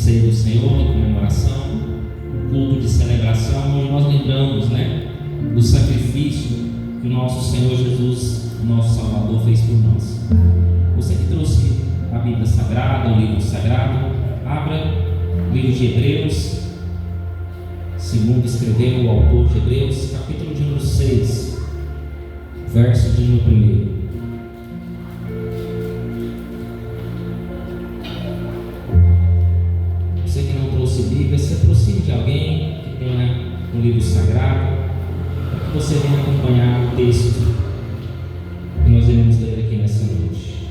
ceia do Senhor, em comemoração, culto de celebração, onde nós lembramos, do sacrifício que o nosso Senhor Jesus, o nosso Salvador, fez por nós. Você que trouxe a Bíblia Sagrada, o livro sagrado, abra o livro de Hebreus, segundo escreveu o autor de Hebreus, capítulo de número 6, verso de número 1. Você que não trouxe Bíblia, se aproxime de alguém que tenha um livro sagrado, para que você venha acompanhar o texto que nós iremos ler aqui nessa noite.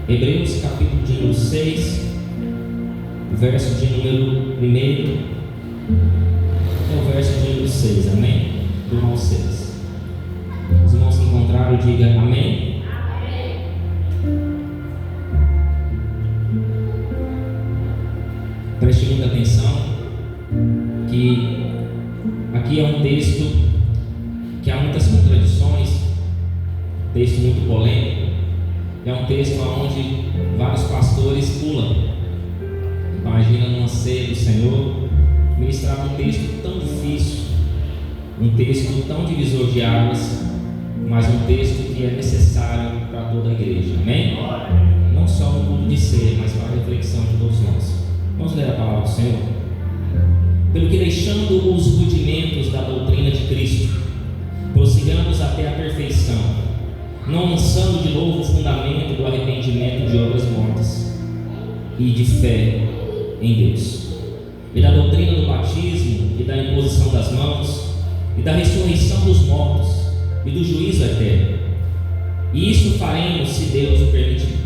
Hebreus capítulo de número 6, verso de número 1 até o verso de número 6, amém? Do 1 ao 6. Os irmãos que encontraram, diga amém. Amém. Preste muita atenção, que aqui é um texto que há muitas contradições, texto muito polêmico, é um texto onde vários pastores pulam. Imagina numa ceia do Senhor ministrar um texto tão difícil, um texto tão divisor de águas, mas um texto que é necessário para toda a igreja, amém? Não só no culto de ceia, mas para a reflexão de todos nós. Vamos ler a palavra do Senhor? Pelo que, deixando os rudimentos da doutrina de Cristo, prossigamos até a perfeição, não lançando de novo o fundamento do arrependimento de obras mortas e de fé em Deus, e da doutrina do batismo e da imposição das mãos, e da ressurreição dos mortos e do juízo eterno. E isso faremos se Deus o permitir,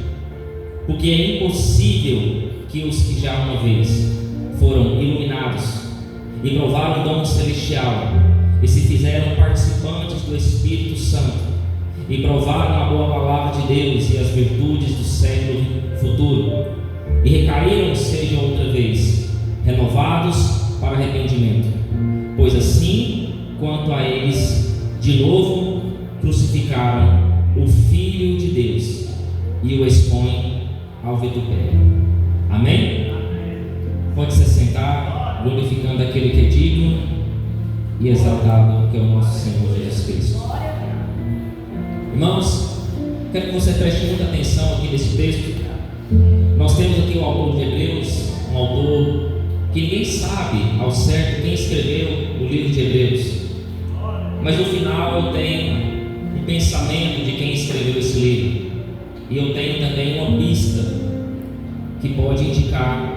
porque é impossível que os que já uma vez foram iluminados e provaram o dom celestial e se fizeram participantes do Espírito Santo e provaram a boa palavra de Deus e as virtudes do século futuro e recaíram, sejam outra vez renovados para arrependimento, pois assim quanto a eles de novo crucificaram o Filho de Deus e o expõem ao vitupério. Amém? Pode se sentar, glorificando aquele que é digno e exaltado, que é o nosso Senhor Jesus Cristo. Irmãos, quero que você preste muita atenção aqui nesse texto. Nós temos aqui o autor de Hebreus, um autor que ninguém sabe ao certo quem escreveu o livro de Hebreus, mas no final eu tenho um pensamento de quem escreveu esse livro, e eu tenho também uma pista que pode indicar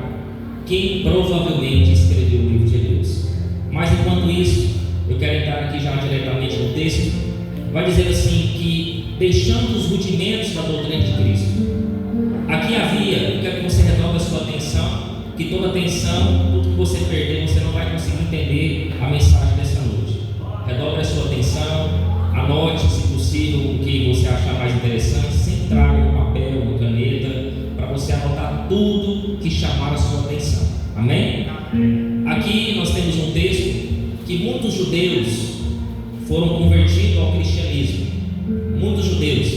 quem provavelmente escreveu o livro de Hebreus. Mas enquanto isso, eu quero entrar aqui já diretamente no texto. Vai dizer assim que, deixando os rudimentos da doutrina de Cristo, aqui havia, eu quero que você redobre a sua atenção, que toda atenção, tudo que você perder, você não vai conseguir entender a mensagem dessa noite. Redobre a sua atenção, anote, se possível, o que você achar mais interessante, sempre traga um papel, uma caneta, para você anotar tudo que chamar a sua atenção. Amém? Aqui nós temos um texto que muitos judeus foram convertidos ao cristianismo. Muitos judeus,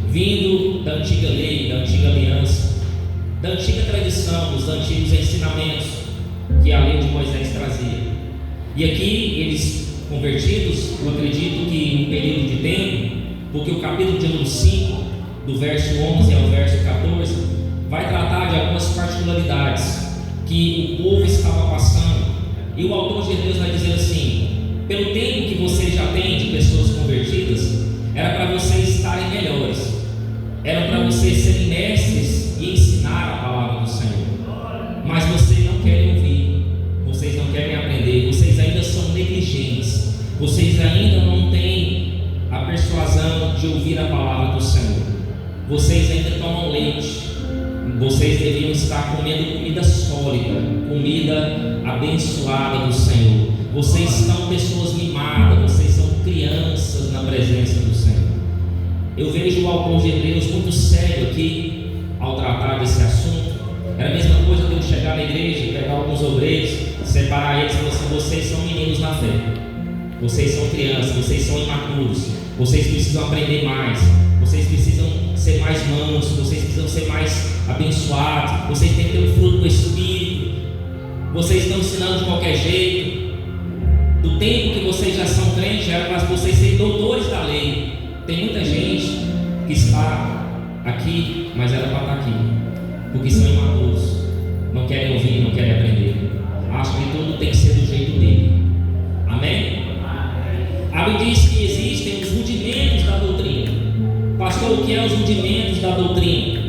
vindo da antiga lei, da antiga aliança, da antiga tradição, dos antigos ensinamentos que a lei de Moisés trazia. E aqui eles convertidos, eu acredito que em um período de tempo, porque o capítulo de número 5, do verso 11 ao verso 14, vai tratar de algumas particularidades que o povo estava passando. E o autor de Hebreus vai dizer assim: pelo tempo que você já tem de pessoas convertidas, era para vocês estarem melhores, era para vocês serem mestres e ensinar a palavra do Senhor, mas vocês não querem ouvir, vocês não querem aprender, vocês ainda são negligentes, vocês ainda não têm a persuasão de ouvir a palavra do Senhor, vocês ainda tomam leite, vocês deviam estar comendo comida sólida, comida abençoada do Senhor. Vocês são pessoas mimadas, vocês são crianças na presença do Senhor. Eu vejo o autor de Hebreus muito sério aqui ao tratar desse assunto. Era a mesma coisa que eu chegar na igreja, pegar alguns obreiros, separar eles e falar assim: vocês são meninos na fé, vocês são crianças, vocês são imaturos, vocês precisam aprender mais, vocês precisam ser mais mansos, vocês precisam precisam ser mais abençoados, vocês têm que ter um fruto do Espírito, vocês estão ensinando de qualquer jeito. Do tempo que vocês já são crentes, era para vocês serem doutores da lei. Tem muita gente que está aqui, mas era para estar aqui, porque são imaduros, não querem ouvir, não querem aprender, acham que tudo tem que ser do jeito dele. Amém? A Bíblia diz que existem os rudimentos da doutrina. Pastor, o que é os rudimentos da doutrina?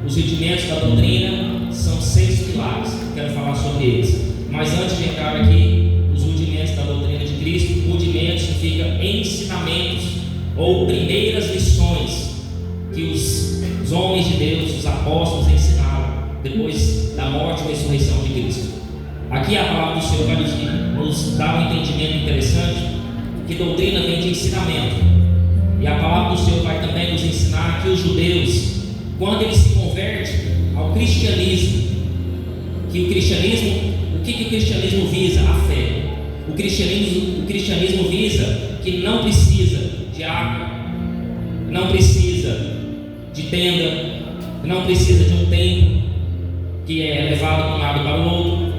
Os rudimentos da doutrina são 6 pilares, quero falar sobre eles. Mas antes de entrar aqui, os rudimentos da doutrina de Cristo, rudimentos significa ensinamentos ou primeiras lições que os homens de Deus, os apóstolos ensinaram depois da morte e ressurreição de Cristo. Aqui a palavra do Senhor vai nos dar um entendimento interessante, que doutrina vem de ensinamento. E a palavra do Senhor vai também nos ensinar que os judeus, quando eles se convertem ao cristianismo, o que o cristianismo visa? A fé. O cristianismo visa que não precisa de água, não precisa de tenda, não precisa de um templo que é levado de um lado para o outro,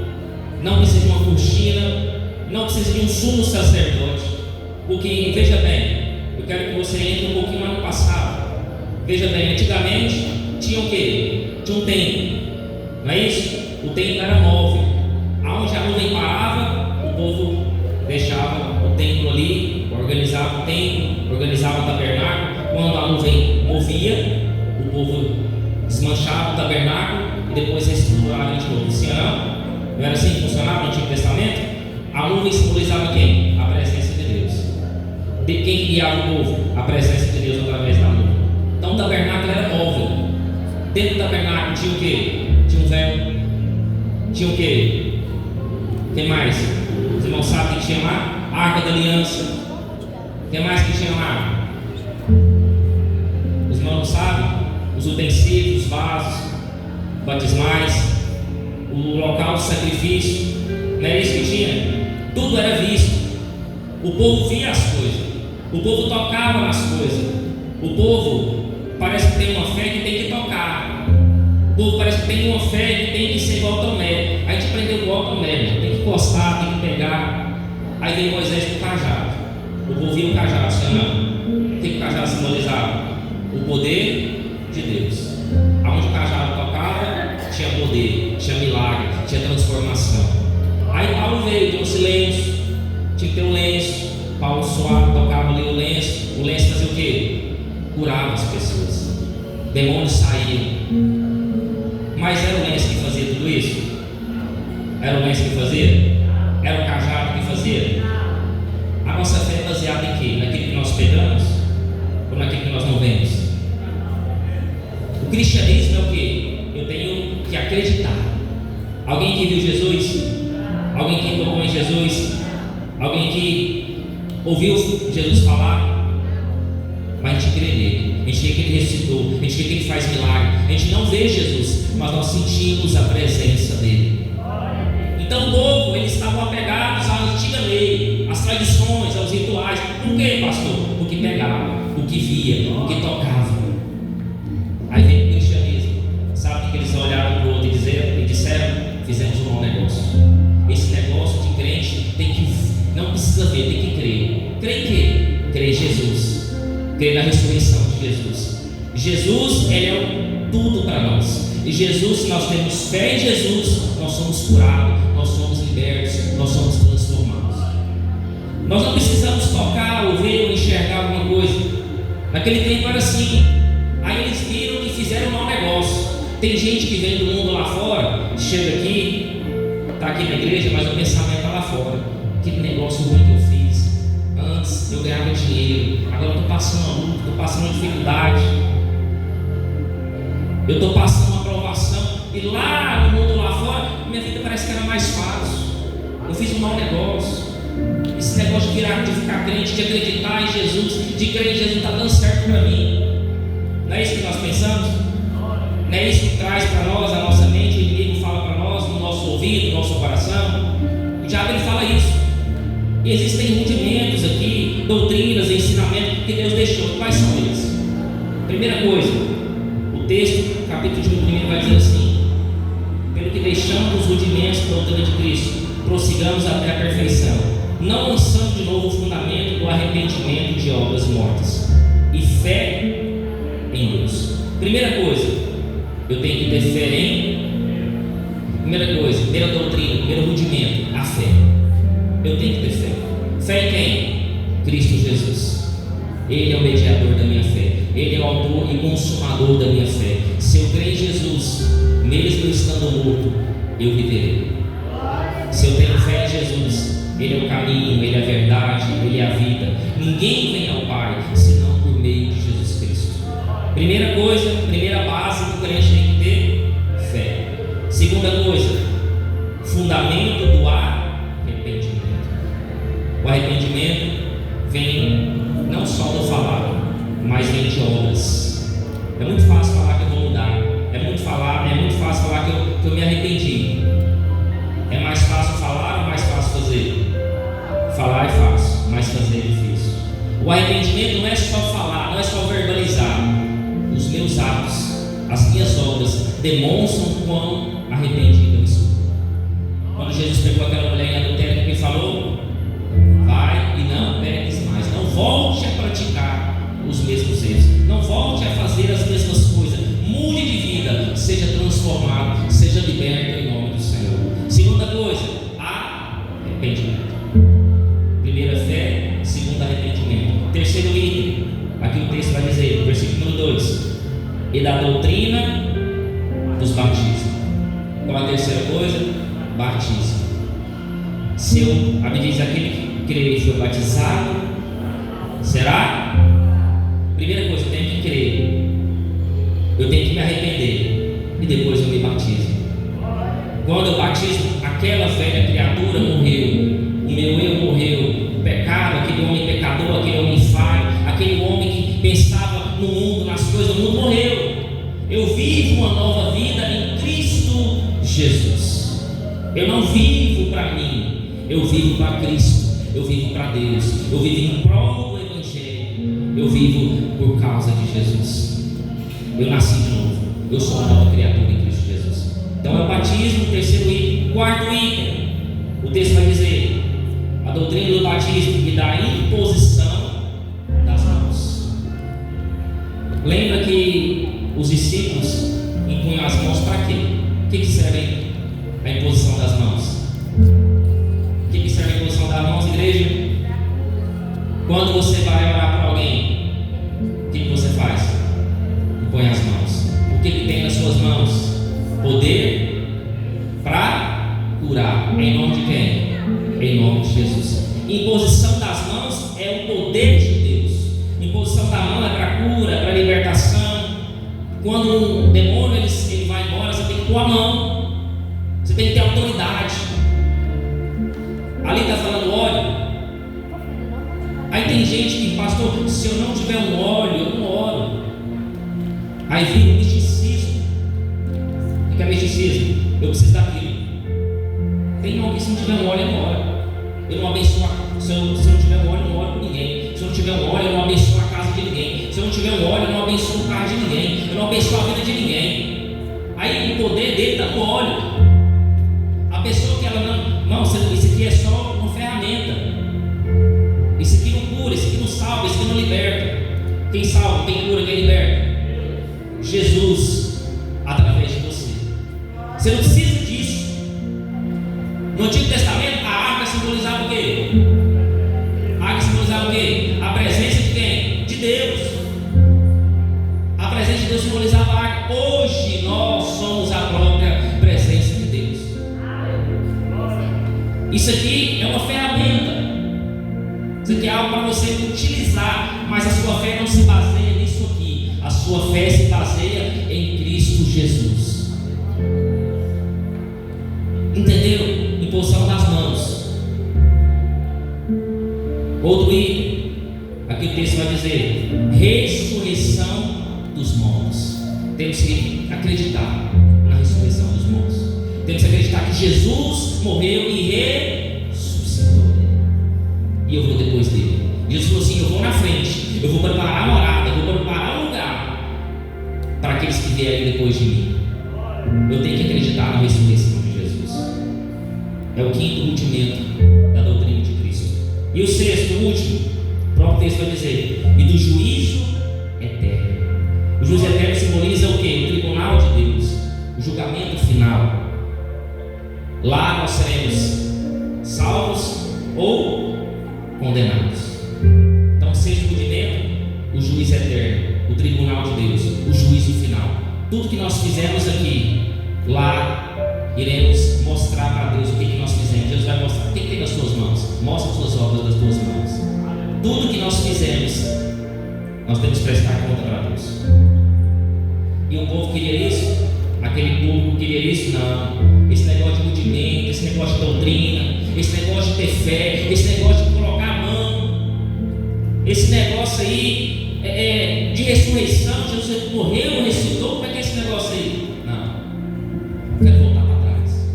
não precisa de uma cortina, não precisa de um sumo sacerdote. Porque, veja bem, eu quero que você entre um pouquinho mais no passado. Veja bem, antigamente tinha o quê? Tinha um templo, não é isso? O templo era móvel. Aonde a nuvem parava, o povo deixava o templo ali, organizava o templo, organizava o tabernáculo. Quando a nuvem movia, o povo desmanchava o tabernáculo e depois reestruturava de novo. Se não era assim que funcionava no Antigo Testamento? A nuvem simbolizava quem? A presença de Deus. De quem guiava o povo? A presença de Deus através da nuvem. Então o tabernáculo era móvel. Dentro do tabernáculo tinha o quê? Tinha um véu. Tinha o quê? Quem mais? Os irmãos sabem que tinha lá? A Arca da Aliança. Quem mais que tinha lá? Os irmãos sabem? Os utensílios, os vasos batismais, o local de sacrifício. Não é isso que tinha? Tudo era visto. O povo via as coisas. O povo tocava nas coisas. O povo parece que tem uma fé que tem que tocar. O povo parece que tem uma fé que tem que ser igual ao Tomé. A gente aprendeu igual ao Tomé, tem que encostar, tem que pegar. Aí veio Moisés com o cajado. O povo via o cajado, senhor, não. O que o cajado simbolizava? O poder de Deus. Aonde o cajado tocava, tinha poder, tinha milagre, tinha transformação. Aí Paulo veio, deu um silêncio, tinha que ter um lenço. Paulo suave tocava ali o lenço fazia o quê? Curava as pessoas, demônios saíam. Mas era o lenço que fazia tudo isso? Era o lenço que fazia? Era o cajado que fazia? A nossa fé é baseada em quê? Naquilo que nós pegamos ou naquilo que nós não vemos? O cristianismo é o quê? Eu tenho que acreditar. Alguém que viu Jesus? Alguém que tocou em Jesus? Alguém que ouviu Jesus falar? Mas a gente crê nele, a gente crê que ele ressuscitou, a gente crê que ele faz milagre. A gente não vê Jesus, mas nós sentimos a presença dele. Então o povo, eles estavam apegados à antiga lei, às tradições, aos rituais. Por quê, pastor? Porque pegava, porque via, porque tocava. Aí vem o cristianismo. Sabe o que eles olharam para o outro e disseram? Fizemos um bom negócio. Esse negócio de crente tem que, não precisa ver, tem que crer. Crer em quê? Crer em Jesus. Crer na ressurreição de Jesus. Jesus, ele é tudo para nós. E Jesus, se nós temos fé em Jesus, nós somos curados, nós somos libertos, nós somos transformados. Nós não precisamos tocar, ou ver, ou enxergar alguma coisa. Naquele tempo era assim. Aí eles viram e fizeram um mau negócio. Tem gente que vem do mundo lá fora, chega aqui, está aqui na igreja, mas o pensamento está lá fora. Que negócio ruim que eu fiz. Antes eu ganhava dinheiro, agora eu estou passando uma luta, estou passando uma dificuldade, eu estou passando uma provação, e lá no mundo lá fora, minha vida parece que era mais fácil. Eu fiz um mau negócio. Esse negócio de ficar crente, de acreditar em Jesus, de crer em Jesus, está dando certo para mim. Não é isso que nós pensamos? Não é isso que traz para nós a nossa mente, o inimigo fala para nós, no nosso ouvido, no nosso coração? O diabo ele fala isso. E existem rudimentos aqui, doutrinas, ensinamentos que Deus deixou. Quais são eles? Primeira coisa, o texto, capítulo deixando os rudimentos da doutrina de Cristo, prossigamos até a perfeição, não lançando de novo o fundamento do arrependimento de obras mortas e fé em Deus. Primeira coisa, eu tenho que ter fé em. Primeira coisa, primeira doutrina, primeiro rudimento, a fé. Eu tenho que ter fé. Fé em quem? Cristo Jesus. Ele é o mediador da minha fé. Ele é o autor e consumador da minha fé. Se eu crer em Jesus, mesmo eu estando morto, eu viverei. Se eu tenho fé em Jesus, Ele é o caminho, Ele é a verdade, Ele é a vida. Ninguém vem ao Pai senão por meio de Jesus Cristo. Primeira coisa, primeira base que o crente tem que ter: fé. Segunda coisa, fundamento do arrependimento. O arrependimento vem não só do falar, mas vem de obras. É muito fácil falar que eu vou mudar. É muito fácil falar que eu me arrependi. É mais fácil falar ou mais fácil fazer? Falar é fácil, mas fazer é difícil. O arrependimento não é só falar, não é só verbalizar. Os meus atos, as minhas obras demonstram quão arrependido eu estou. Quando Jesus pegou aquela mulher em adultério, que ele falou: vai e não peques mais, não volte a praticar os mesmos erros, não volte a fazer as mesmas coisas, mude de vida, seja transformado, seja liberto em nome do Senhor. Segunda coisa, arrependimento. Primeira, fé. Segunda, arrependimento. Terceiro item, aqui o texto vai dizer, versículo 2: e da doutrina dos batismos. Qual a terceira coisa? Batismo. Se eu, a Bíblia diz, aquele que crê e foi batizado, será? Primeira coisa, eu tenho que crer, eu tenho que me arrepender, e depois eu me batizo. Quando eu batizo, aquela velha criatura morreu, o meu eu morreu, o pecado, aquele homem pecador, aquele homem falho, aquele homem que pensava no mundo, nas coisas do mundo, morreu. Eu vivo uma nova vida em Cristo Jesus. Eu não vivo para mim, eu vivo para Cristo, eu vivo para Deus, eu vivo em prol do Evangelho, eu vivo por causa de Jesus. Eu nasci de novo, eu sou uma nova criatura em Cristo Jesus. Então é o batismo, o terceiro item. Quarto item, o texto vai dizer: a doutrina do batismo e da imposição das mãos. Lembra que os discípulos impunham as mãos para quê? O que serve a imposição das mãos? O que serve a imposição das mãos, igreja? Quando você vai orar por alguém, o que você faz? Impõe as mãos. O que tem nas suas mãos? Poder para curar. Em nome de quem? Em nome de Jesus. Imposição das mãos é o poder de Deus. Imposição da mão é para cura, para libertação. Quando um demônio ele vai embora, você tem que pôr a mão. Você tem que ter autoridade. Ali está falando óleo. Aí tem gente que, pastor, se eu não tiver um óleo, eu não oro. Aí vira o misticismo. O que é misticismo? Eu preciso daquilo. Tem irmão que se não tiver um óleo, eu não oro. Eu não abençoo. Se eu não tiver um óleo, eu não oro por ninguém. Se eu não tiver um óleo, eu não abençoo a casa de ninguém. Se eu não tiver um óleo, eu não abençoo o carro de ninguém. Eu não abençoo a vida de ninguém. Aí o poder dele está no óleo. A pessoa que ela não, isso aqui é só uma ferramenta. Isso aqui não cura, isso aqui não salva, isso aqui não liberta. Quem salva, quem cura, quem liberta? Jesus, através de você. Você não precisa disso. No Antigo Testamento, a arca simbolizava o quê? A arca simbolizava o quê? A presença de quem? De Deus. A presença de Deus simbolizava a arca. Hoje nós somos a própria presença de Deus. Isso aqui é uma ferramenta. Isso aqui é algo para você utilizar, mas a sua fé não se baseia nisso aqui. A sua fé se baseia em Cristo Jesus. Entendeu? Imposição das mãos. Outro item, aqui o texto vai dizer: ressurreição dos mortos. Temos que acreditar na ressurreição dos mortos. Temos que acreditar que Jesus morreu e ressuscitou. E eu vou depois dele. Jesus falou assim: eu vou na frente, eu vou preparar a morada, eu vou preparar um lugar para aqueles que vierem depois de mim. Eu tenho que acreditar na ressurreição de Jesus. é o quinto rudimento da doutrina de Cristo. E o sexto, o último, o próprio texto vai dizer: e do juízo eterno. O juízo eterno simboliza o quê? O tribunal de Deus, o julgamento final. Lá nós seremos salvos ou condenados. Então, sexto rudimento, o juízo eterno, o tribunal de Deus, o juízo final. Tudo que nós fizemos aqui, lá iremos mostrar para Deus o que nós fizemos. Deus vai mostrar: o que tem nas tuas mãos? Mostra as tuas obras das tuas mãos. Tudo que nós fizemos, nós temos que prestar conta para Deus. E o povo queria isso? Aquele povo queria isso? Não. Esse negócio de rudimento, esse negócio de doutrina, esse negócio de ter fé, esse negócio de colocar a mão, esse negócio aí de ressurreição. Jesus morreu, ressuscitou. Como é que é esse negócio aí? Não. Quero voltar para trás.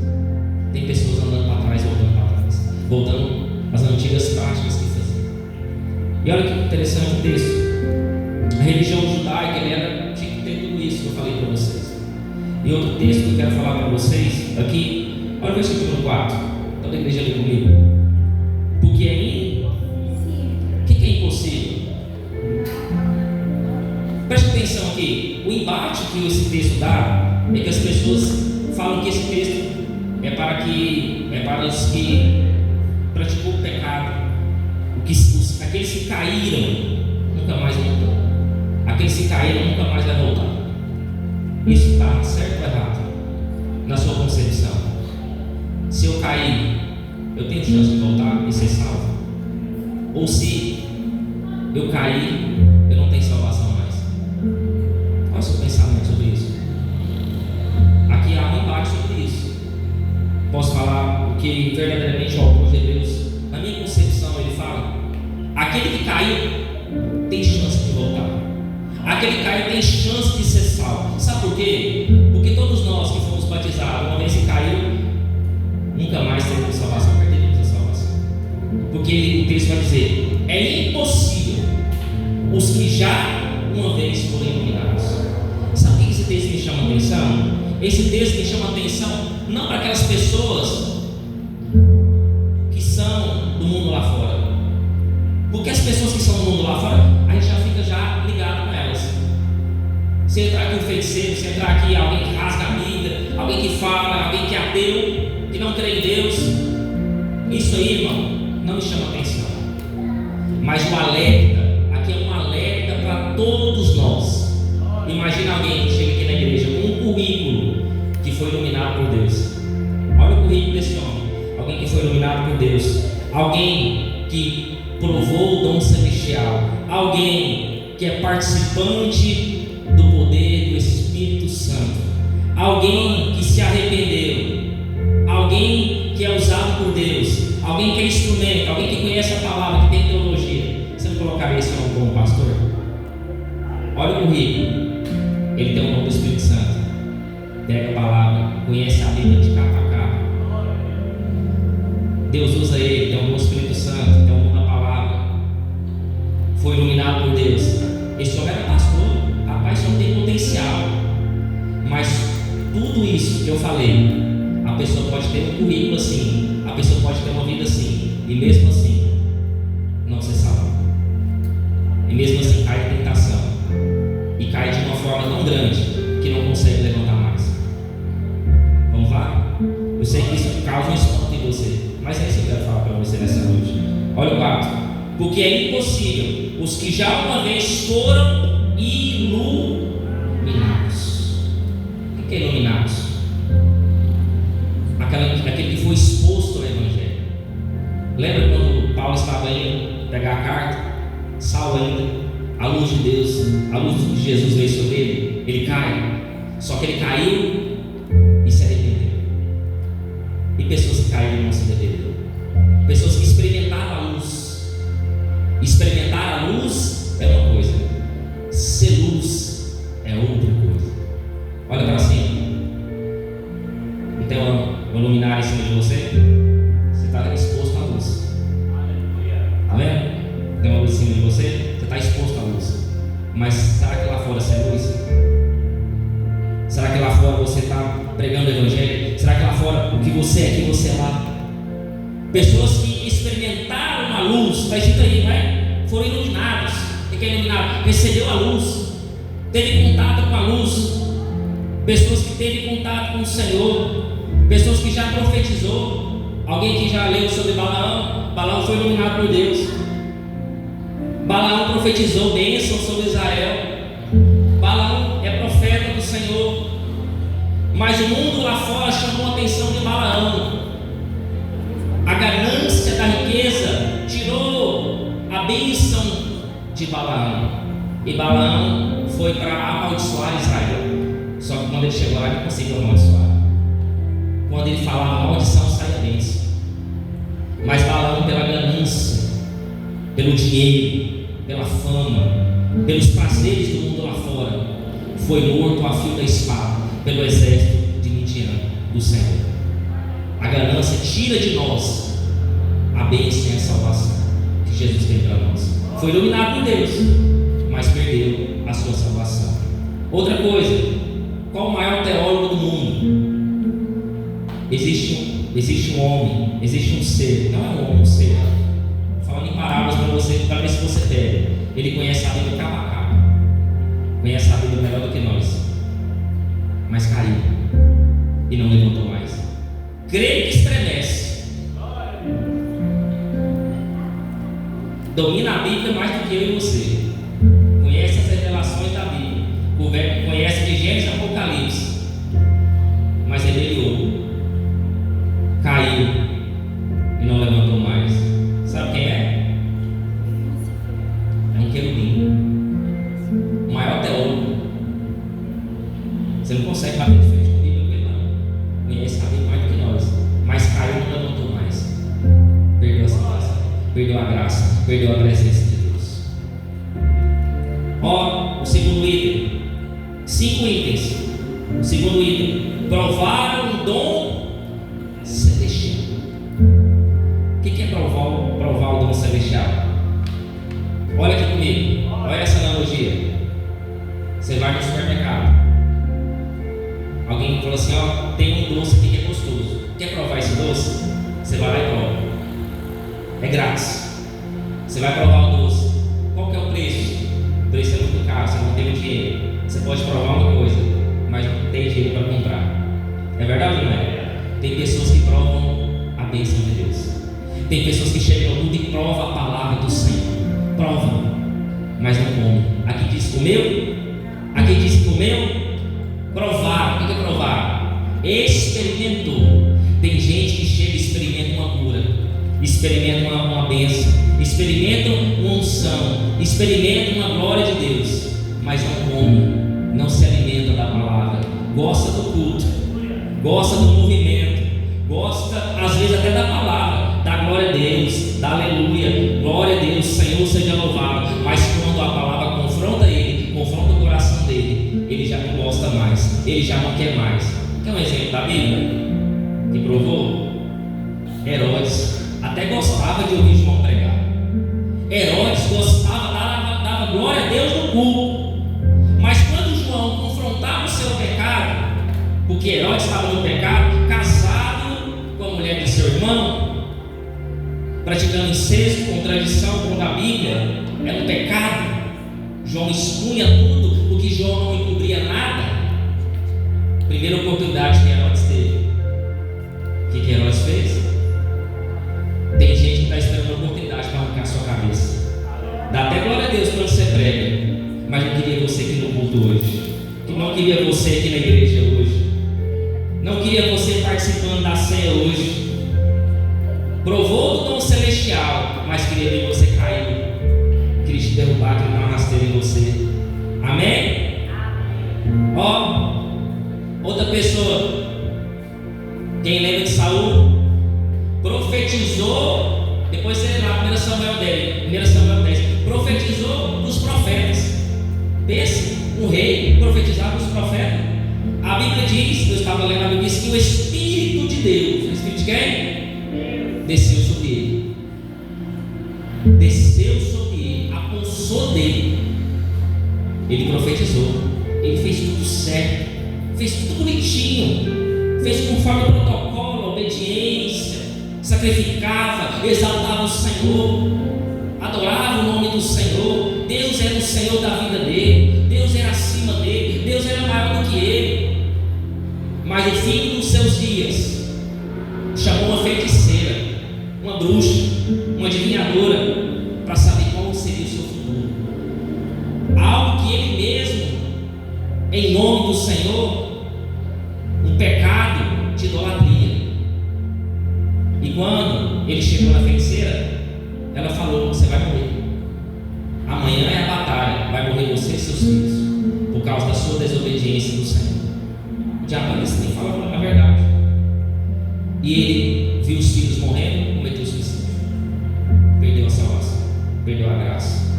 Tem pessoas andando para trás, voltando para trás, voltando às antigas práticas que faziam. E olha que interessante o texto. A religião judaica, tinha que ter tudo isso que eu falei para vocês. E outro texto que eu quero falar para vocês aqui, olha o versículo 4. Toda a igreja ali comigo. Porque o que é impossível? Preste atenção aqui. O embate que esse texto dá é que as pessoas falam que esse texto é para os que praticou o pecado, aqueles que caíram nunca mais voltam. Aqueles que caíram nunca mais vai voltar. Isso está certo ou errado? Na sua concepção? Se eu cair, eu tenho chance de voltar e ser salvo? Ou se eu cair, eu não tenho salvação mais? Qual é o seu pensamento sobre isso? Aqui há um embate sobre isso. Posso falar o que verdadeiramente o autor de Hebreus, na minha concepção, ele fala: aquele que caiu tem chance de voltar. Aquele que caiu tem chance de ser salvo. Sabe por quê? Porque todos nós que fomos batizados, uma vez que caiu, nunca mais teremos salvação, perderemos a salvação. Porque o texto vai dizer: é impossível os que já uma vez foram iluminados. Sabe o que esse texto me chama a atenção? Esse texto me chama a atenção não para aquelas pessoas que são do mundo lá fora. Porque as pessoas que são do mundo lá fora, a gente já fica ligado com elas. Se entrar aqui um feiticeiro, se entrar aqui alguém que rasga a Bíblia, alguém que fala, alguém que é ateu, que não crê em Deus, isso aí, irmão, não me chama atenção. Mas o alerta, aqui é um alerta para todos nós. Imagina alguém que chega aqui na igreja com um currículo que foi iluminado por Deus. Olha o currículo desse homem. Alguém que foi iluminado por Deus. Alguém que provou o dom celestial. Alguém que é participante do poder do Espírito Santo. Alguém que se arrependeu. Alguém que é usado por Deus. Alguém que é instrumento. Alguém que conhece a palavra, que tem teologia. Você não colocaria esse homem como pastor? Olha o currículo. Ele tem o dom do Espírito Santo. Pega a palavra, conhece a Bíblia de capa a capa. Deus usa ele, tem o dom do Espírito Santo, tem o dom da palavra. Foi iluminado por Deus. Esse homem era pastor. Rapaz, esse homem tem potencial. Mas tudo isso que eu falei, a pessoa pode ter um currículo assim, a pessoa pode ter uma vida assim, e mesmo assim não ser salvo. E mesmo assim cai em tentação. E cai de uma forma tão grande que não consegue levantar mais. Vamos lá? Eu sei que isso causa um espanto em você, mas é isso que eu quero falar para você nessa noite. Olha o 4. Porque é impossível os que já uma vez foram iluminados. O que é iluminados? Aquele que foi exposto ao Evangelho. Lembra quando Paulo estava indo pegar a carta? Saulo ainda, a luz de Deus, a luz de Jesus veio sobre ele. Ele cai. Só que ele caiu e se arrependeu. E pessoas que caíram e não se arrependeram. Pessoas que experimentaram a luz. Experimentar a luz é uma coisa, ser luz é outra coisa. Olha para cima. Não tem uma luminária em cima de você? Você está exposto à luz. Está vendo? Tem uma luz em cima de você? Você está exposto à luz. Mas será que lá fora você é luz? Será que lá fora você está pregando o Evangelho? Será que lá fora o que você é aqui, você é lá? Pessoas que experimentaram a luz, está escrito aí, não é? Foram iluminados. O que é iluminado? Recebeu a luz, teve contato com a luz. Pessoas que teve contato com o Senhor, pessoas que já profetizou. Alguém que já leu sobre Balaão? Balaão foi iluminado por Deus. Balaão profetizou bênção sobre Israel. Balaão é profeta do Senhor. Mas o mundo lá fora chamou a atenção de Balaão. A ganância da riqueza tirou a bênção de Balaão. E Balaão foi para amaldiçoar Israel. Só que quando ele chegou lá, ele não conseguiu amaldiçoar. Quando ele falava maldição, saía bênção. Mas Balaão, pela ganância, pelo dinheiro, pela fama, pelos prazeres do mundo lá fora, foi morto a fio da espada pelo exército de Midian do Senhor. A ganância tira de nós a bênção e a salvação que Jesus tem para nós. Foi iluminado por Deus, mas perdeu a sua salvação. Outra coisa, qual o maior teólogo do mundo? Existe um homem, existe um ser, não é um homem, um ser. Falando em parábolas para você, para ver se você pega. Ele conhece a Bíblia cabo a cabo, conhece a Bíblia melhor do que nós, mas caiu e não levantou mais. Creio que estremece, domina a Bíblia mais do que eu e você, conhece as revelações da Bíblia, conhece de Gênesis e Apocalipse, mas rebeliou, caiu e não levantou mais. Sabe quem é? É um querubim, o maior teólogo. Você não consegue bater de frente com a Bíblia com ele, não. Conhece a Bíblia mais do que nós, mas caiu e não levantou mais. Perdeu a salvação, perdeu a graça, perdeu a presença de Deus. Ó, o segundo item, 5 itens. O segundo item, provaram um dom celestial. O que é provar o dom celestial? Olha aqui comigo, olha essa analogia. Você vai no supermercado, alguém falou assim: ó, tem um doce aqui que é gostoso, quer provar esse doce? Você vai lá e prova, é grátis. Você vai provar o doce, qual que é o preço? O preço é muito caro, você não tem o dinheiro. Você pode provar uma coisa, mas não tem dinheiro para comprar. É verdade ou não é? Tem pessoas que provam a bênção de Deus. Tem pessoas que chegam ao mundo e provam a palavra do Senhor. Prova, mas não come. Aqui diz comeu, aqui diz comeu. Provar, o que é provar? Experimentou. Tem gente que chega e experimenta uma cura, experimenta uma bênção, experimenta uma unção, experimenta uma glória de Deus, mas não come, não se alimenta da palavra. Gosta do culto, gosta do movimento, gosta às vezes até da palavra, da glória a Deus, da aleluia, glória a Deus, Senhor seja louvado. Mas quando a palavra confronta ele, confronta o coração dele, ele já não gosta mais, ele já não quer mais. Quer um exemplo da Bíblia que provou? Herodes até gostava de ouvir João pregar. Herodes gostava, dava glória a Deus no culto. Mas quando João confrontava o seu pecado, porque Herodes estava no pecado, casado com a mulher de seu irmão, praticando incesto, contradição contra a Bíblia, era um pecado. João expunha tudo, porque João não encobria nada. Primeira oportunidade que Herodes teve, o que Herodes fez? Tem gente que está esperando a oportunidade para arrancar a sua cabeça. Dá até glória a Deus quando você prega, mas não queria você aqui no culto hoje, não queria você aqui na igreja hoje, não queria você participando da ceia hoje. Provou do dom celestial, mas queria ver você cair, queria te derrubar, queria dar uma rasteira em você. Amém? Ó, outra pessoa, quem lembra de Saul? Profetizou, depois você lê lá 1 Samuel 10, profetizou dos profetas. Pensa, um rei profetizava dos profetas. A Bíblia diz, eu estava lendo a Bíblia, diz que o Espírito de Deus, o Espírito de quem? Desceu sobre ele. Desceu sobre ele, apossou dele. Ele profetizou, ele fez tudo certo, fez tudo bonitinho, fez conforme o protocolo, obediência, sacrifício sacrificava, exaltava o Senhor, adorava o nome do Senhor. Deus era o Senhor da vida dele, Deus era acima dele, Deus era maior do que ele. Mas no fim dos seus dias, chamou uma feiticeira, uma bruxa, uma adivinhadora, para saber qual seria o seu futuro. Algo que ele mesmo, em nome do Senhor, um pecado de idolatria. E quando ele chegou na feiticeira, ela falou: você vai morrer. Amanhã é a batalha, vai morrer você e seus filhos, por causa da sua desobediência do Senhor. O diabo disse: nem fala a verdade. E ele viu os filhos morrendo, cometeu suicídio, perdeu a salvação, perdeu a graça,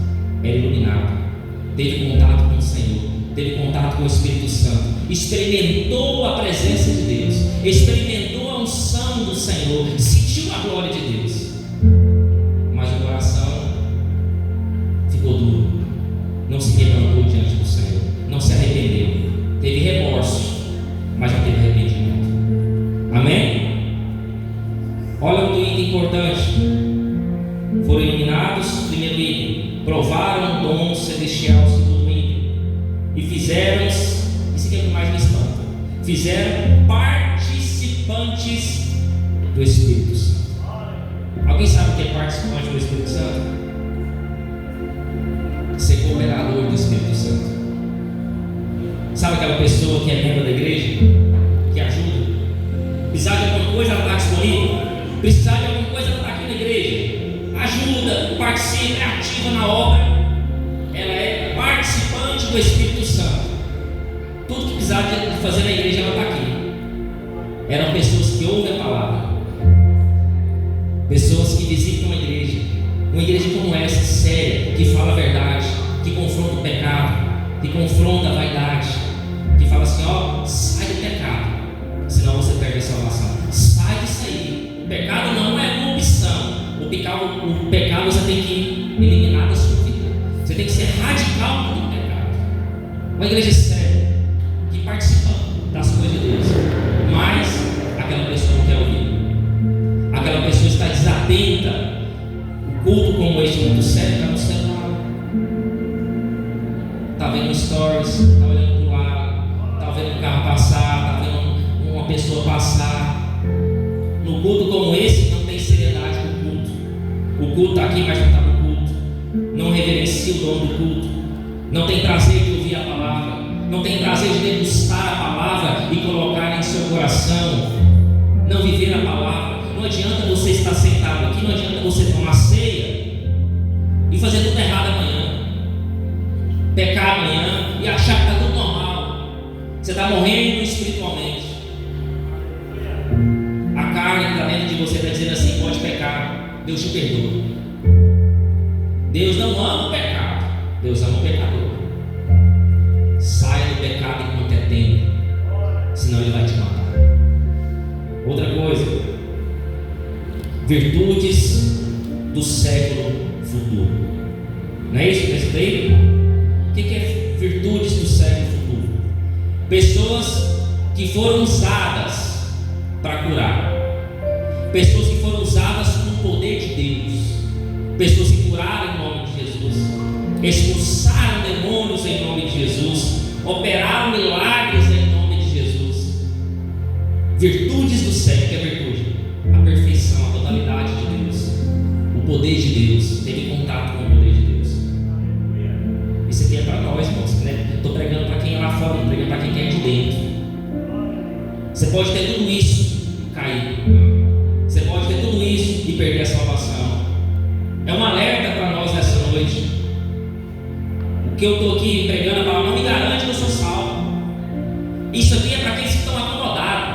era iluminado, teve contato com o Senhor, teve contato com o Espírito Santo, experimentou a presença de Deus, experimentou a unção do Senhor, sentiu a glória de Deus, mas o coração ficou duro, não se quebrantou diante do Senhor, não se arrependeu, teve remorso, mas não teve arrependimento. Amém? Olha outro item importante. Foram iluminados, primeiro item, provaram o dom celestial, segundo item, e fizeram, isso aqui é o que mais me espanta, fizeram participantes do Espírito Santo. Alguém sabe o que é participante do Espírito Santo? Ser cooperador do Espírito Santo. Sabe aquela pessoa que é membro da igreja, que ajuda? Precisar de alguma coisa, ela está disponível. Precisar de alguma coisa, ela está aqui na igreja, ajuda, participa, é ativa na obra. Ela é participante do Espírito Santo. Tudo que precisar de fazer na igreja, ela está aqui. Eram pessoas que ouvem a palavra, pessoas que visitam a igreja, uma igreja como essa, séria, que fala a verdade, que confronta o pecado, que confronta a vaidade, que fala assim: ó, sai do pecado, senão você perde a salvação. Sai disso aí. O pecado não é uma opção. O pecado você tem que eliminar da sua vida. Você tem que ser radical contra o pecado. Uma igreja séria, que participa das coisas de Deus, mas aquela pessoa não quer ouvir. Aquela pessoa está desatenta. O culto como este, muito sério, está no celular, está vendo stories, está olhando para o lado, está vendo um carro passar, está vendo uma pessoa passar. No culto como esse não tem seriedade no culto. O culto está aqui, mas não está no culto. Não reverencia o dono do culto. Não tem prazer de ouvir a palavra. Não tem prazer de degustar a palavra e colocar em seu coração. Não viver a palavra. Não adianta você estar sentado aqui, não adianta você tomar ceia e fazer tudo errado amanhã, pecar amanhã e achar que está tudo normal. Você está morrendo espiritualmente. A carne que está dentro de você está dizendo assim: pode pecar, Deus te perdoa. Deus não ama o pecado, Deus ama o pecador. Saia do pecado enquanto é tempo, senão ele vai te matar. Outra coisa, virtudes do século futuro. Não é isso que eu estudei? O que é virtudes do século futuro? Pessoas que foram usadas para curar, pessoas que foram usadas com o poder de Deus, pessoas que curaram em nome de Jesus, expulsaram demônios em nome de Jesus, operaram milagres em nome de Jesus. Virtudes do século. Que é virtude? A perfeição, a totalidade de Deus, o poder de Deus. Teve contato com o poder de Deus. Isso aqui é para nós, irmãos, né? Estou pregando para quem é lá fora, não pregando para quem é de dentro. Você pode ter tudo isso e cair. Você pode ter tudo isso e perder a salvação. É um alerta para nós nessa noite. O que eu estou aqui pregando a palavra não me garante que eu sou salvo. Isso aqui é para aqueles que estão acomodados.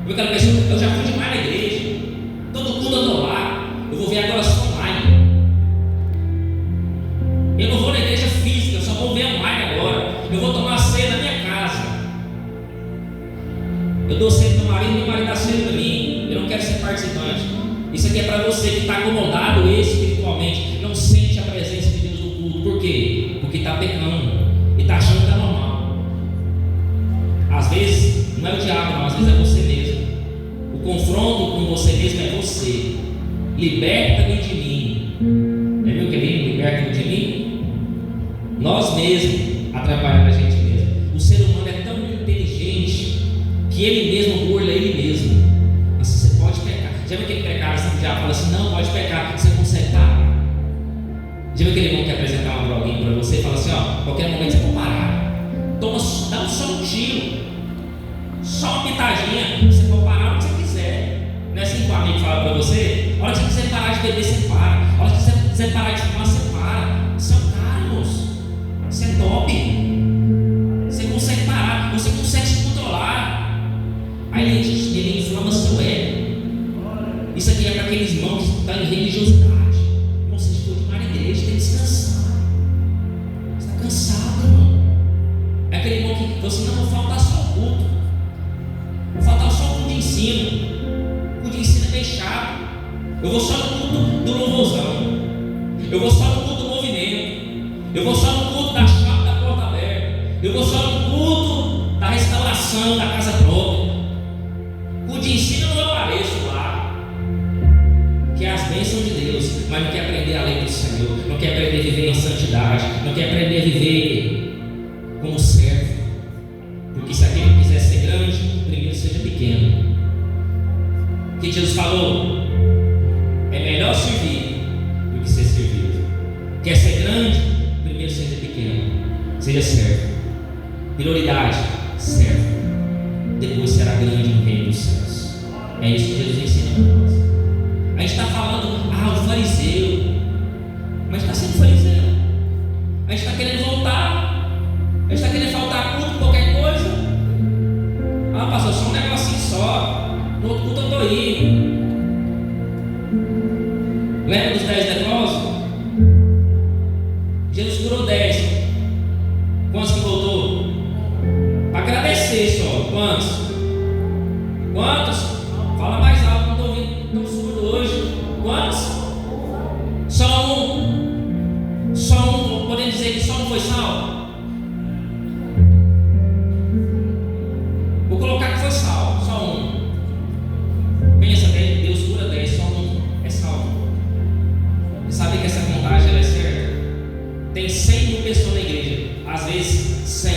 Eu quero pessoa, eu já fui demais na igreja, todo mundo andou lá, eu vou ver agora só online. Eu não vou na igreja física, eu só vou ver online agora. Eu vou tomar ceia na minha casa. Eu dou ceia para o meu marido dá ceia para mim. Eu não quero ser participante. Isso aqui é para você que está acomodado espiritualmente, não sente a presença de Deus no culto. Por quê? Porque está pecando e está achando que está normal. Às vezes não é o diabo, não, às vezes é você mesmo. O confronto encontro com você mesmo é você. Liberta-me de mim. Já viu que é lindo? Liberta-me de mim? Nós mesmos atrapalhamos a gente mesmo. O ser humano é tão inteligente que ele mesmo burla ele mesmo. Mas você pode pecar. Já viu aquele pecado assim que já fala assim, não pode pecar, você consegue parar? Já viu aquele irmão que apresentar uma droguinha para você e fala assim, ó, qualquer momento você pode parar. Toma, dá só um tiro, só uma pitadinha, você pode parar onde você quiser. Não é assim que o amigo fala para você? A hora que você quiser parar de beber, você para. A hora que você quiser parar de fumar, você para. Você é um cara, moço. Você é top. Você consegue parar, você consegue se controlar. Aí ele inflama seu ego. Isso aqui é para aqueles irmãos que estão em religiosidade. Irmão, você ficou demais na igreja, tem que descansar. Você está cansado, irmão. É aquele irmão que falou assim, não, vou faltar só o culto. Vou faltar só o culto de ensino. O culto de ensino é bem chato. Eu vou só no culto do louvorzão. Eu vou só no culto do movimento. Eu vou só no culto da chave da porta aberta. Eu vou só no culto da restauração da casa própria. Culto de ensino eu não apareço lá. Que é as bênçãos de Deus, mas não quer aprender a lei do Senhor, não quer aprender a viver em santidade, não quer aprender a viver como servo. Porque se aquele quiser ser grande, primeiro seja pequeno. O que Jesus falou? É melhor servir do que ser servido. Quer ser grande? Primeiro seja pequeno. Seja servo. Prioridade, servo. Depois será grande no reino dos céus. É isso que Jesus ensina para nós. A gente está falando, o fariseu. Mas está sendo fariseu. A gente está querendo voltar. A gente está querendo faltar culto, qualquer coisa. Pastor, só um negocinho só. No outro culto eu estou indo. Lembra dos 10 leprosos? Jesus curou 10. Quantos que voltou? Para agradecer só. Quantos? Quantos? Fala mais alto, não estou ouvindo, estou surdo hoje. Quantos? Só um. Só um. Podemos dizer que só um foi salvo? Vou colocar que foi salvo. Só um. Pensa bem, Deus cura 10, só um é salvo. Sabe que essa contagem ela é certa? Tem 100 mil pessoas na igreja. Às vezes 100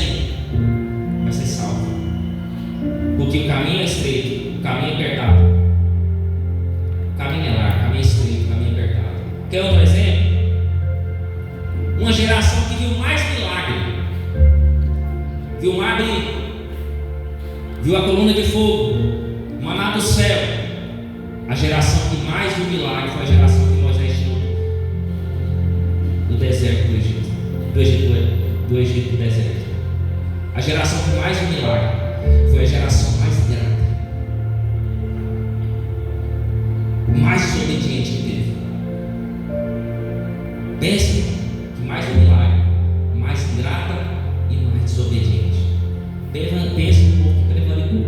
vai ser salvo. Porque o caminho é estreito, o caminho é apertado. O caminho é largo, o caminho é estreito, o caminho é apertado. Quer outro exemplo? Uma geração que viu mais milagre. Viu o mar abrir. Viu a coluna de fogo. O maná do céu. A geração que mais viu milagre foi a geração que Moisés tinha no deserto do Egito. Do Egito do deserto. A geração que mais viu milagre foi a geração mais grata, mais desobediente que teve. Pense que mais viu milagre, mais grata e mais desobediente. Pense no povo que prevaricou.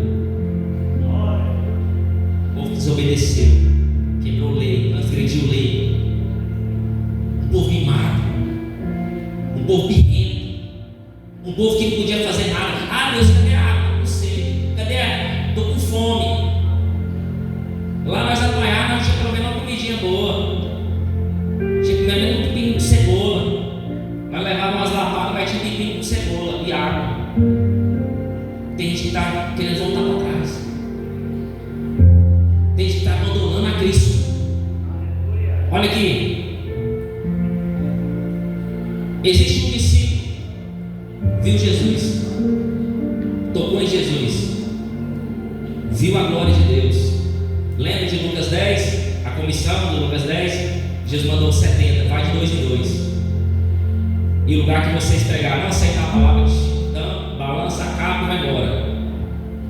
O povo que desobedeceu, quebrou lei, transgrediu lei. Um povo mimado, um povo birrento, um povo que não podia fazer nada. Deus, cadê a água? Não sei. Cadê a... Estou com fome. Lá nós apanhávamos, não tinha pelo menos uma comidinha boa. Tinha pelo menos um pepino com cebola. Nós levávamos umas lapadas, mas tinha pepino com cebola e água. Tem gente que está querendo voltar para trás. Tem gente que está abandonando a Cristo. Olha aqui. Existe um discípulo. Viu Jesus. Tocou em Jesus. Viu a glória de Deus. Lembra de Lucas 10? A comissão de Lucas 10? Jesus mandou 70. Vai de 2 em 2. E o lugar que vocês pregaram, não aceitar a palavra, então balança a capa e vai embora.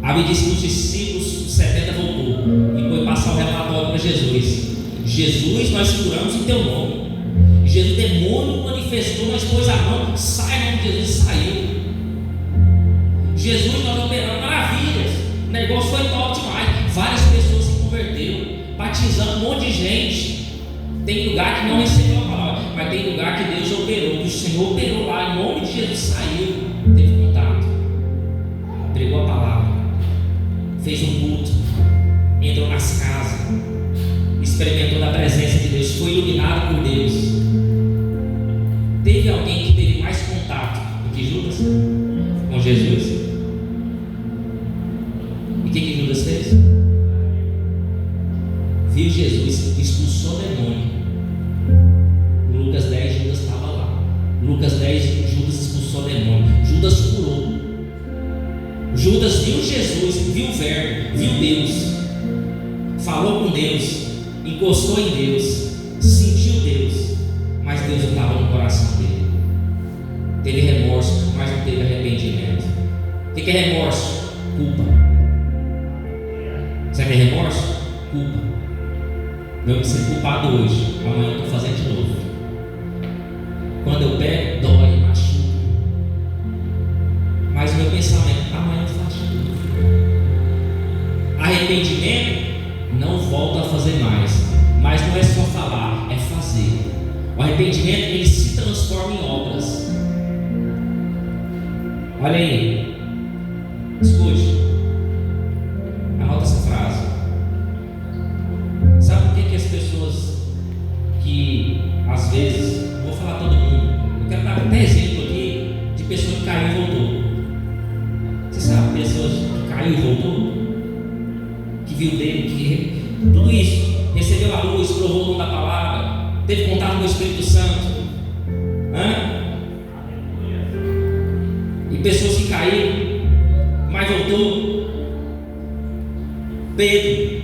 A Bíblia diz que os discípulos 70 voltou e foi passar o relatório para Jesus. Jesus, nós seguramos em teu nome. Jesus, demônio manifestou, nós pôs a mão, sai, em nome de Jesus, saiu. Jesus, nós operamos maravilhas. O negócio foi top demais. Várias pessoas se converteram, batizando um monte de gente. Tem lugar que não recebeu a palavra, mas tem lugar que Deus operou, que o Senhor operou lá, em nome de Jesus, saiu, teve contato, pregou a palavra, fez um culto, entrou nas casas, experimentou da presença de Deus, foi iluminado por Deus. Teve alguém que teve mais contato do que Judas com Jesus? E o que Judas fez? Viu Jesus, expulsou o demônio. No Lucas 10, Judas estava lá. Lucas 10, Judas expulsou o demônio. Judas curou. Judas viu Jesus, viu o Verbo, viu Deus, falou com Deus, encostou em Deus, sentiu Deus, mas Deus não estava no coração dele. Teve remorso, mas não teve arrependimento. O que é remorso? Culpa. Sabe o que é remorso? Culpa. Eu vou ser culpado hoje, amanhã eu estou fazendo de novo. Quando eu pego, dói, machuca. Mas o meu pensamento, amanhã eu faço de novo. Arrependimento, não volto a fazer mais. Mas não é só falar, é fazer. O arrependimento, ele se transforma em obras. Olha aí, escute, anota essa frase. Sabe por que as pessoas que às vezes, não vou falar todo mundo, eu quero dar até exemplo aqui de pessoa que caiu e voltou. Você sabe, pessoas que caiu e voltou, que viu dele, que tudo isso, recebeu a luz, provou o dom da palavra, teve contato com o Espírito Santo. E pessoas que caíram, mas voltou. Pedro,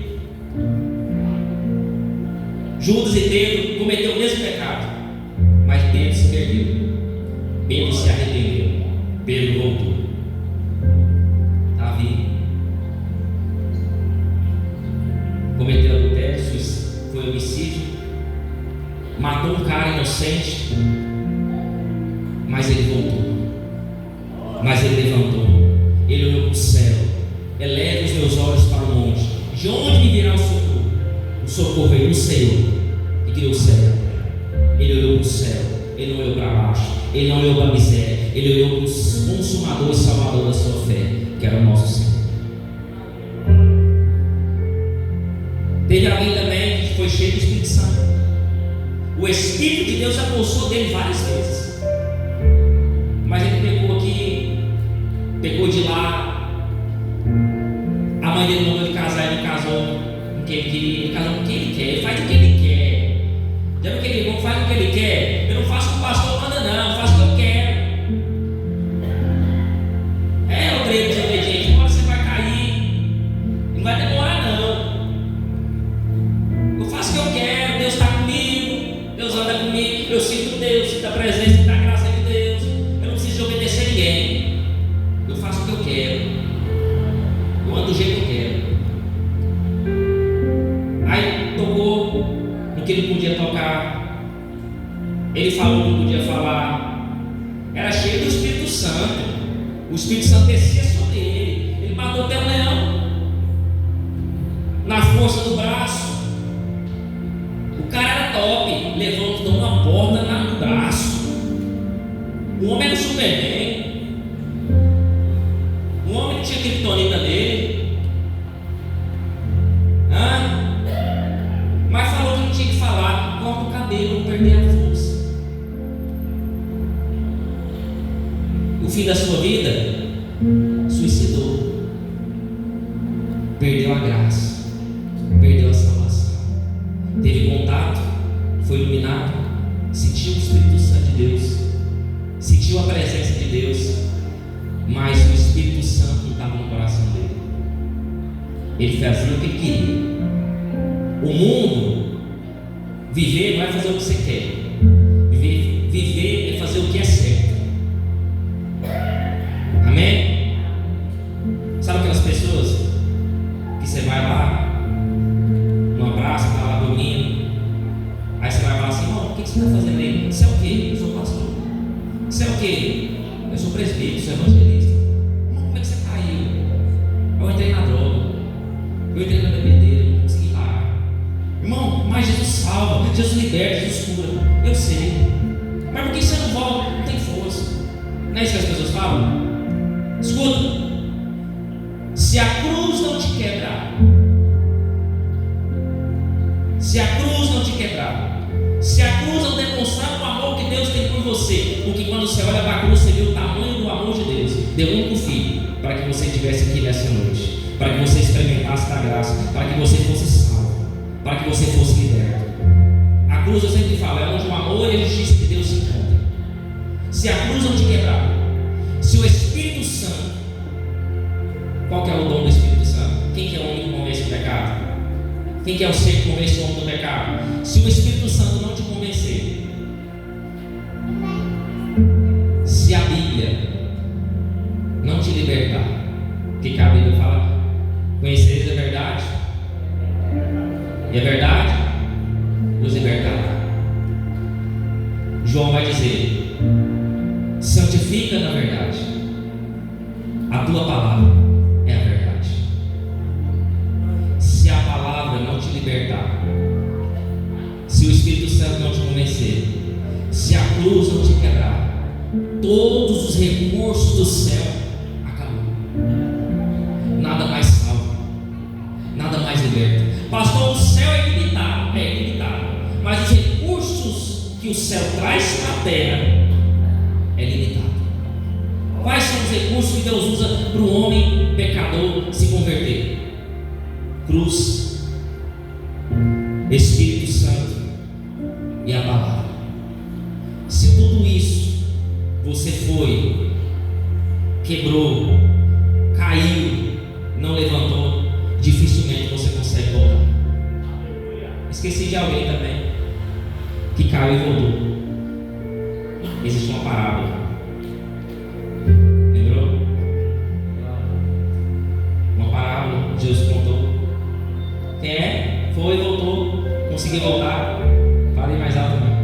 Judas e Pedro cometeu o mesmo pecado, mas Pedro se perdeu, Pedro se arrependeu, Pedro voltou. Davi cometeu adultério, foi homicídio, matou um cara inocente, mas ele voltou. Mas ele levantou, ele olhou para o céu. Eleva os meus olhos para o monte. De onde me virá o socorro? O socorro veio do Senhor, que criou o céu e a terra. Ele olhou para o céu, ele não olhou para baixo, ele não olhou para a miséria, ele olhou para o consumador e salvador da sua fé, que era o nosso Senhor. Teve alguém também que foi cheio do Espírito Santo. O Espírito de Deus apossou dele várias vezes, mas ele pecou aqui, pecou de lá. A mãe dele mandou ele casar, ele casou com quem ele queria, ele casou com quem ele quer, ele faz o que ele quer. Já viu aquele irmão faz o que ele quer? Eu não faço o que o pastor manda, não, eu faço o que eu quero. É o treino desobediente, uma hora você vai cair, não vai demorar não. Eu faço o que eu quero, Deus está comigo, Deus anda comigo, eu sinto Deus, sinto a presença, sinto a graça de Deus, eu não preciso de obedecer a ninguém, eu faço o que eu quero, eu ando do jeito que eu quero. Aí tocou no que ele podia tocar, ele falou o que podia falar, era cheio do Espírito Santo, o Espírito Santo descia sobre ele, ele matou até um leão, na força do braço. O cara era top, levantou uma borda no braço. O homem era o Superman. O homem tinha criptonita nele. Mas falou que não tinha que falar. Corta o cabelo, não perder a força. O fim da sua vida, suicidou. Perdeu a graça, perdeu a salvação. Teve contato, foi iluminado, sentiu o Espírito Santo de Deus, sentiu a presença de Deus, mas o Espírito Santo não estava no coração dele. Ele fazia o que ele queria. O mundo, viver não é fazer o que você quer, viver é fazer o que é certo. Amém? Sabe aquelas pessoas que você vai lá no abraço, está lá dormindo, aí você vai falar assim: irmão, o que você está fazendo aí? Você é o quê? Eu sou pastor. Você é o quê? Eu sou presbítero, sou evangelista. Irmão, como é que você caiu? Eu entrei na droga, eu entrei na bebedeira, não consegui parar. Irmão, mas Jesus salva, Jesus liberta, Jesus cura. Eu sei, mas por que você não volta? Não tem força. Não é isso que as pessoas falam? Escuta, se a cruz não te quebrar, se a cruz não te quebrar, se a cruz não demonstrar o amor que Deus tem por você, porque quando você olha para a cruz, você vê o tamanho do amor de Deus, deu um único filho, para que você estivesse aqui nessa noite, para que você experimentasse da graça, para que você fosse salvo, para que você fosse liberto. A cruz, eu sempre falo, é onde o amor e a justiça de Deus se encontram. Se a cruz não te quebrar, se o Espírito Santo, qual que é o dom do Espírito Santo? Quem que é o homem que convence o pecado? Quem que é o ser que convence o homem do pecado? Se o Espírito Santo não te convencer, se a Bíblia não te libertar, porque a Bíblia fala, conhecereis a verdade, e a verdade os libertará. João vai dizer, santifica na verdade, a tua palavra é a verdade. Se a palavra não te libertar, se o Espírito Santo não te convencer, se a cruz não te quebrar, todos os recursos do céu acabam. Nada mais salva, nada mais liberta. Pastor, o céu é ilimitado, mas os recursos que o céu traz para a terra é limitado. Quais são os recursos que Deus usa para o homem pecador se converter? Cruz, Espírito Santo e a palavra. Se tudo isso você foi, quebrou, caiu, não levantou, dificilmente você consegue voltar. Esqueci de alguém também que caiu e voltou. Existe uma parábola. Lembrou? Uma parábola que Jesus contou. Quem é? Foi, voltou, conseguiu voltar. Falei mais alto, não.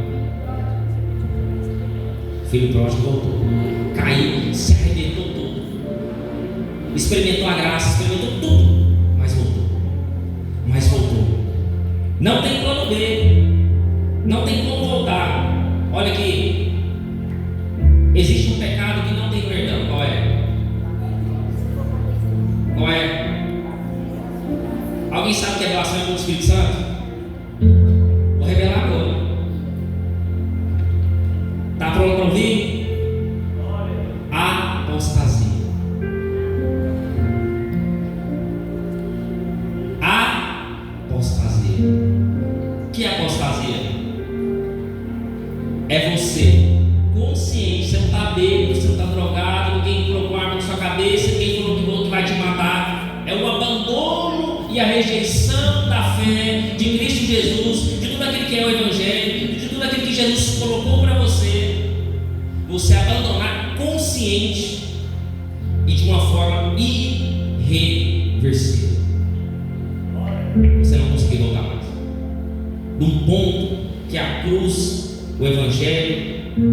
Filho pródigo voltou. Caiu, se arrebentou todo. Experimentou a graça, experimentou tudo. Mas voltou. Mas voltou. Não tem plano B. Não tem como voltar. Olha aqui. Existe um pecado que não tem perdão. Qual é? Qual é? Alguém sabe que é relação com o Espírito Santo? Vou revelar agora. Está pronto para ouvir? Apostasia. Apostasia. O que é apostasia? É você consciente, você não está bêbado, você não está drogado, ninguém colocou arma na sua cabeça, ninguém falou que vai te matar. É o abandono e a rejeição da fé de Cristo Jesus, de tudo aquilo que é o Evangelho, de tudo aquilo que Jesus colocou para você. Você abandonar consciente e de uma forma irreversível. Você não conseguir voltar mais. De um ponto que a cruz, o Evangelho,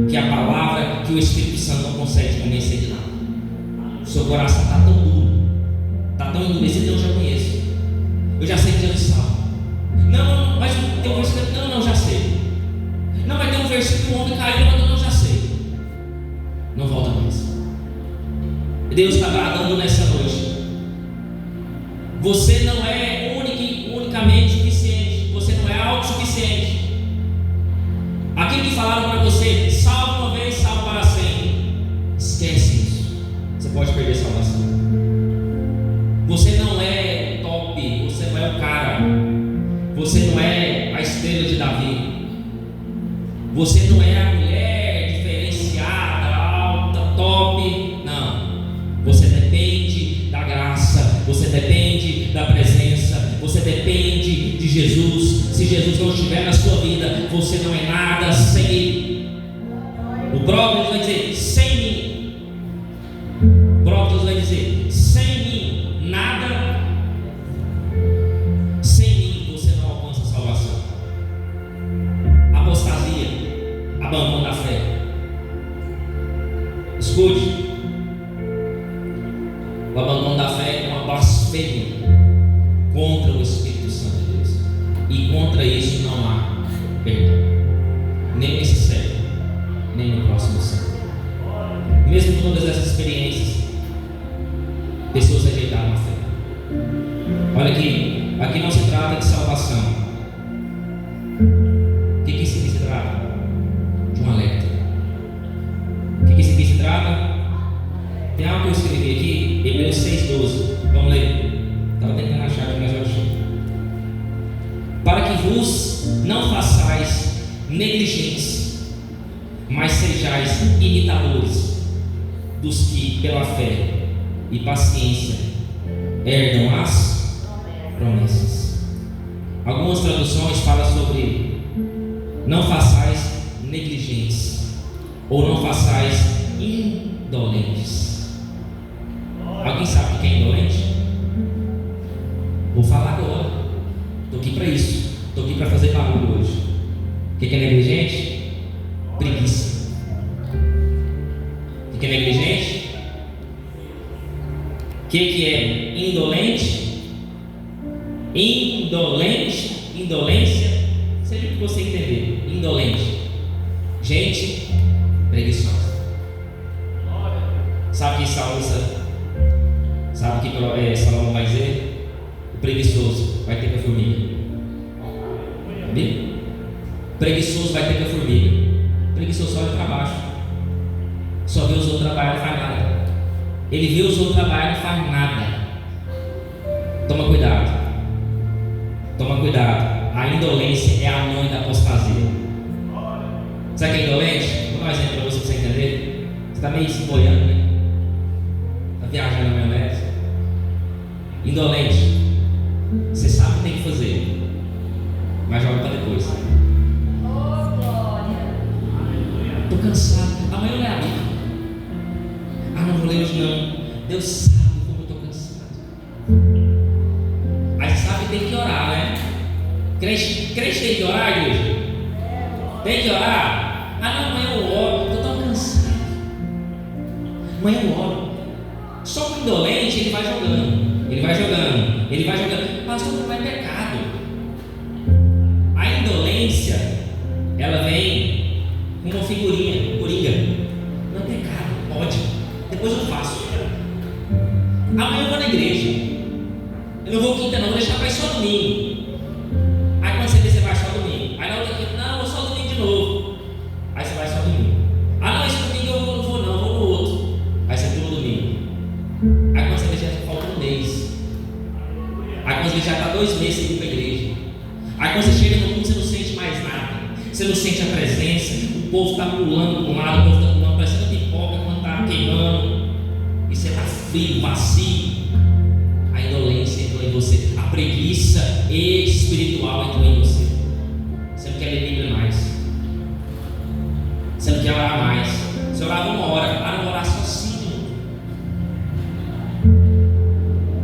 que a palavra, que o Espírito Santo não consegue te convencer de nada. O seu coração está tão duro, está tão endurecido, eu já conheço. Eu já sei que Jesus salva. Não, mas tem um versículo, não, já sei. Não, vai ter um versículo que o homem caiu, não, já sei. Não volta mais. Deus está bradando nessa noite. Você não é unicamente suficiente. Você não é autossuficiente. Aquilo que falaram para você, salvo uma vez, salvo para sempre. Esquece isso. Você pode perder a salvação. Você não é top. Você não é o cara. Você não é a estrela de Davi. Você não é a mulher diferenciada, alta, top. Não. Você depende da graça. Você depende da presença. Você depende de Jesus. Se Jesus não estiver na sua vida, você não é nada sem Ele. O próprio Deus vai dizer: sem mim. O próprio Deus vai dizer: sem mim, nada. Sem mim, você não alcança a salvação. Apostasia, abandono da fé. Escute. O abandono da fé é uma blasfêmia contra o Espírito Santo de Deus. E contra isso não há perdão. Nem nesse século, nem no próximo século. Mesmo com todas essas experiências, pessoas rejeitaram a fé. Olha aqui não se trata de salvação. para que vos não façais negligentes, mas sejais imitadores dos que pela fé e paciência herdam as promessas. Algumas traduções falam sobre não façais negligentes ou não façais indolentes. Alguém sabe o que é indolente? Vou falar agora. Estou aqui para isso. Estou aqui para fazer barulho hoje. O que é negligente? Preguiça. O que é negligente? O que é indolente? Indolência, seja o que você entender. Indolente, gente preguiçosa. Sabe o que Salomão vai dizer? O preguiçoso vai ter com a formiga. Preguiçoso vai ter com a formiga. Preguiçoso só olha para baixo, só vê os outros trabalhar, não faz nada. Ele vê os outros trabalhar, não faz nada. Toma cuidado. A indolência é a mãe da apostasia. Sabe o que é indolente? Vou dar um exemplo para você entender. Você está meio se boiando, né? Está viajando na maionese. Indolente, você sabe o que tem que fazer, mas joga para depois. Estou cansado. Amanhã eu leio a Bíblia. Não vou ler hoje não. Deus sabe como eu estou cansado. Aí sabe que tem que orar, né? Crente tem que orar, igreja? Tem que orar? Não, amanhã eu oro, estou tão cansado. Amanhã eu oro. Só que o indolente, ele vai jogando. Mas não é pecado. A indolência, ela vem com uma figurinha, coringa. Não é pecado, pode. Depois eu faço. Amanhã eu vou na igreja. Eu não vou quinta, não, vou deixar para ir só domingo. Aí quando você vê, você vai só domingo. Aí na outra quinta, não, eu vou só domingo de novo. Aí você vai só domingo. Não, esse domingo eu não vou, vou no outro. Aí você pula o domingo. Aí quando você vê, já falta um mês. Aí quando você já está 2 meses sem ir para a igreja. Aí quando você chega no culto, você não sente mais nada. Você não sente a presença. O povo está pulando para um lado, o povo está pulando, parecendo pipoca quando está queimando. E você está frio, vazio. A indolência entrou em você. A preguiça espiritual entrou em você. Você não quer ler Bíblia mais. Você não quer orar mais. Você orava 1 hora. Não vou orar só 5 minutos.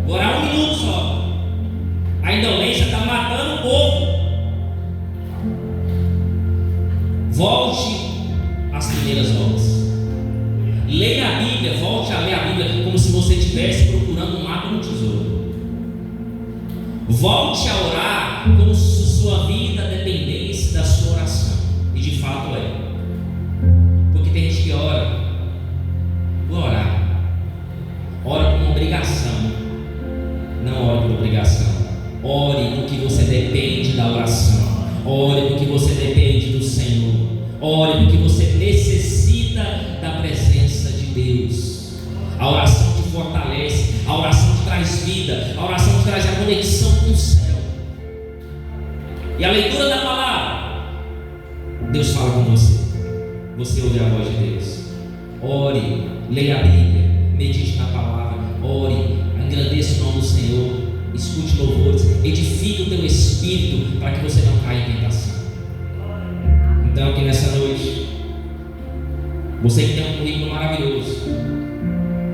Vou orar 1 minuto só. A indolência está matando o povo. Volte às primeiras obras. Leia a Bíblia, volte a ler a Bíblia como se você estivesse procurando um mapa no tesouro. Volte a orar como se sua vida dependesse da sua oração. E de fato é. Porque tem gente que ora por orar. Ora por uma obrigação. Não ore por obrigação. Ore porque você depende da oração. Ore porque você depende do Senhor. Ore porque você necessita da presença de Deus. A oração te fortalece. A oração te traz vida. A oração te traz a conexão com o céu. E a leitura da palavra, Deus fala com você. Você ouve a voz de Deus. Ore, leia a Bíblia, medite na palavra. Ore, engrandeça o nome do Senhor. Escute louvores, edifique o teu espírito para que você não caia em tentação. Então, aqui nessa noite, você que tem um currículo maravilhoso,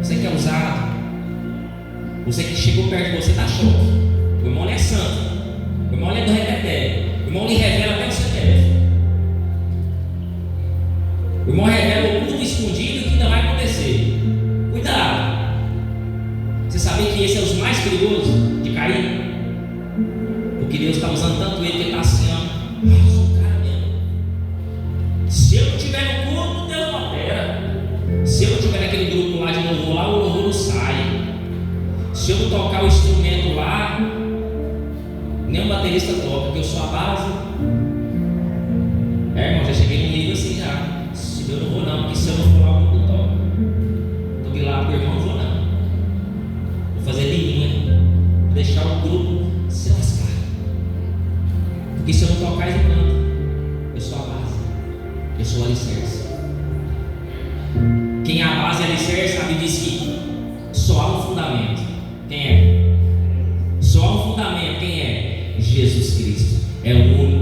você que é usado, você que chegou perto de você, está choque. O irmão é santo, o irmão é do repeté, o irmão lhe revela até o CPF. O irmão revela o culto escondido que ainda vai acontecer. Cuidado. Você sabia que esse é os mais perigosos de cair? Porque Deus está usando tanto ele que ele está assim, ó. Eu sou o cara mesmo. Se eu não estiver no culto, Deus não opera. Se eu não estiver naquele grupo lá de louvor, lá o louvor não sai. Se eu não tocar o instrumento lá, nem o baterista toca, porque eu sou a base. Irmão, já cheguei num nível assim já. Se eu não vou não, porque se eu não for lá, o grupo não toca. Estou de lá pro irmão, não vou não. Vou fazer linha, vou deixar o grupo se lascar. Porque se eu não tocar, ele canta. Eu sou a base, eu sou o alicerce. Quem é a base e alicerce, sabe, diz que só há um fundamento. Quem é? Só há um fundamento. Quem é? Jesus Cristo. É o único